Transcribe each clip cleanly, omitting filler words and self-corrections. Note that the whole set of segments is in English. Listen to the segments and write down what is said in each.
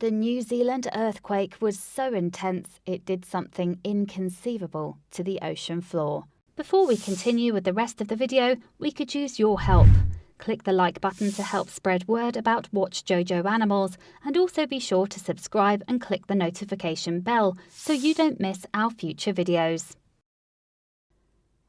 The New Zealand earthquake was so intense it did something inconceivable to the ocean floor. Before we continue with the rest of the video, we could use your help. Click the like button to help spread word about Watchjojo animals, and also be sure to subscribe and click the notification bell so you don't miss our future videos.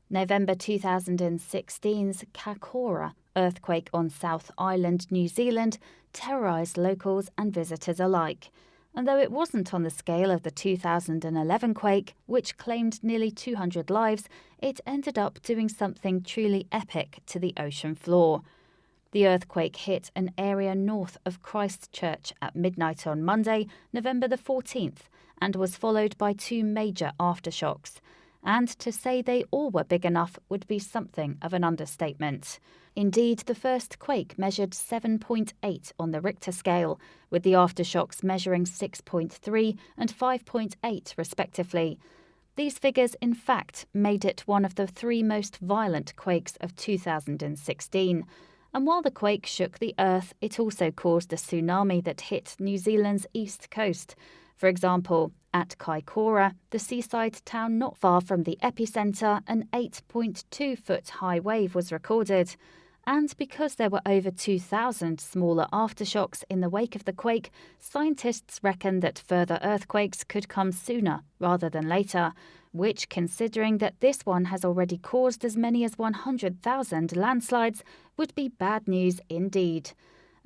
November 2016's Kaikoura earthquake on South Island, New Zealand, terrorised locals and visitors alike. And though it wasn't on the scale of the 2011 quake, which claimed nearly 200 lives, it ended up doing something truly epic to the ocean floor. The earthquake hit an area north of Christchurch at midnight on Monday, November the 14th, and was followed by two major aftershocks. And to say they all were big enough would be something of an understatement. Indeed, the first quake measured 7.8 on the Richter scale, with the aftershocks measuring 6.3 and 5.8 respectively. These figures, in fact, made it one of the three most violent quakes of 2016. And while the quake shook the earth, it also caused a tsunami that hit New Zealand's east coast. For example, at Kaikoura, the seaside town not far from the epicentre, an 8.2-foot high wave was recorded. And because there were over 2,000 smaller aftershocks in the wake of the quake, scientists reckon that further earthquakes could come sooner rather than later, which, considering that this one has already caused as many as 100,000 landslides, would be bad news indeed.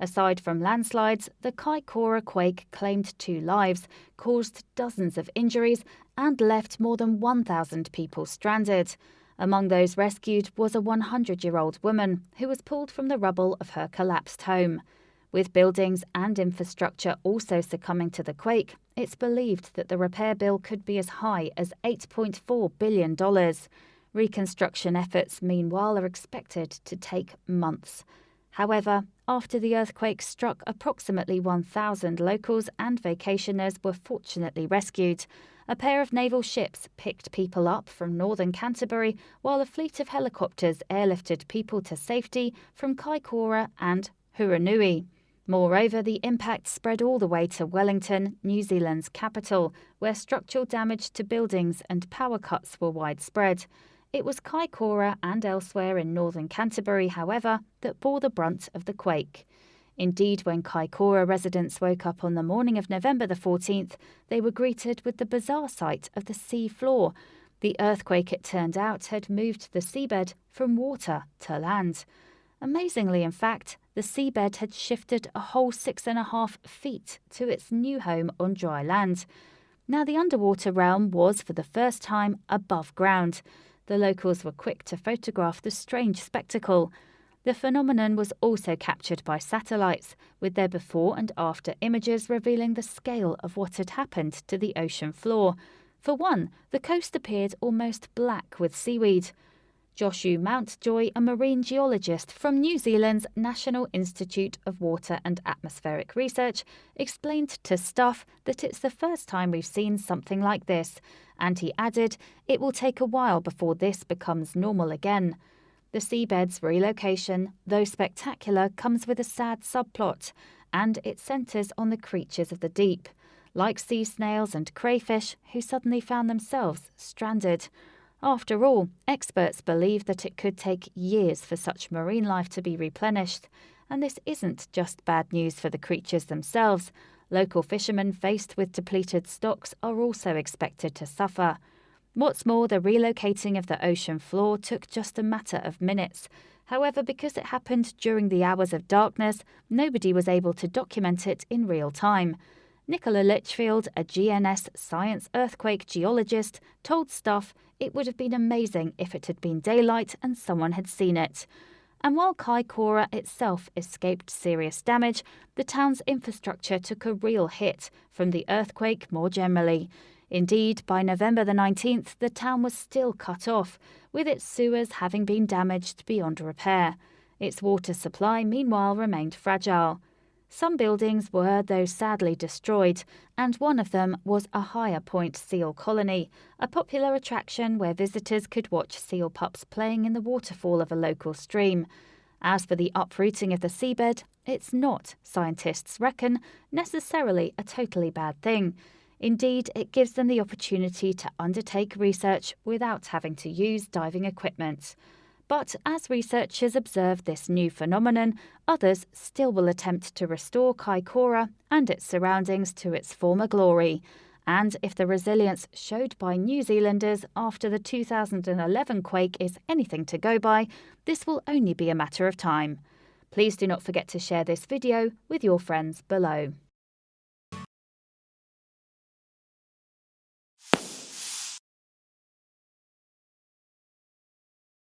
Aside from landslides, the Kaikoura quake claimed 2 lives, caused dozens of injuries, and left more than 1,000 people stranded. Among those rescued was a 100-year-old woman who was pulled from the rubble of her collapsed home. With buildings and infrastructure also succumbing to the quake, it's believed that the repair bill could be as high as $8.4 billion. Reconstruction efforts, meanwhile, are expected to take months. However, after the earthquake struck, approximately 1,000 locals and vacationers were fortunately rescued. A pair of naval ships picked people up from northern Canterbury, while a fleet of helicopters airlifted people to safety from Kaikoura and Hurunui. Moreover, the impact spread all the way to Wellington, New Zealand's capital, where structural damage to buildings and power cuts were widespread. It was Kaikoura and elsewhere in northern Canterbury, however, that bore the brunt of the quake. Indeed, when Kaikoura residents woke up on the morning of November the 14th, they were greeted with the bizarre sight of the sea floor. The earthquake, it turned out, had moved the seabed from water to land. Amazingly, in fact, the seabed had shifted a whole 6.5 feet to its new home on dry land. Now, the underwater realm was, for the first time, above ground. The locals were quick to photograph the strange spectacle. The phenomenon was also captured by satellites, with their before and after images revealing the scale of what had happened to the ocean floor. For one, the coast appeared almost black with seaweed. Joshua Mountjoy, a marine geologist from New Zealand's National Institute of Water and Atmospheric Research, explained to Stuff that it's the first time we've seen something like this, and he added, "It will take a while before this becomes normal again." The seabed's relocation, though spectacular, comes with a sad subplot, and it centres on the creatures of the deep, like sea snails and crayfish, who suddenly found themselves stranded. After all, experts believe that it could take years for such marine life to be replenished, and this isn't just bad news for the creatures themselves. Local fishermen faced with depleted stocks are also expected to suffer. What's more, the relocating of the ocean floor took just a matter of minutes. However, because it happened during the hours of darkness, nobody was able to document it in real time. Nicola Litchfield, a GNS science earthquake geologist, told Stuff it would have been amazing if it had been daylight and someone had seen it. And while Kaikoura itself escaped serious damage, the town's infrastructure took a real hit from the earthquake more generally. Indeed, by November the 19th, the town was still cut off, with its sewers having been damaged beyond repair. Its water supply, meanwhile, remained fragile. Some buildings were, though sadly, destroyed, and one of them was a higher point seal colony, a popular attraction where visitors could watch seal pups playing in the waterfall of a local stream. As for the uprooting of the seabed, it's not, scientists reckon, necessarily a totally bad thing. Indeed, it gives them the opportunity to undertake research without having to use diving equipment. But as researchers observe this new phenomenon, others still will attempt to restore Kaikoura and its surroundings to its former glory. And if the resilience showed by New Zealanders after the 2011 quake is anything to go by, this will only be a matter of time. Please do not forget to share this video with your friends below.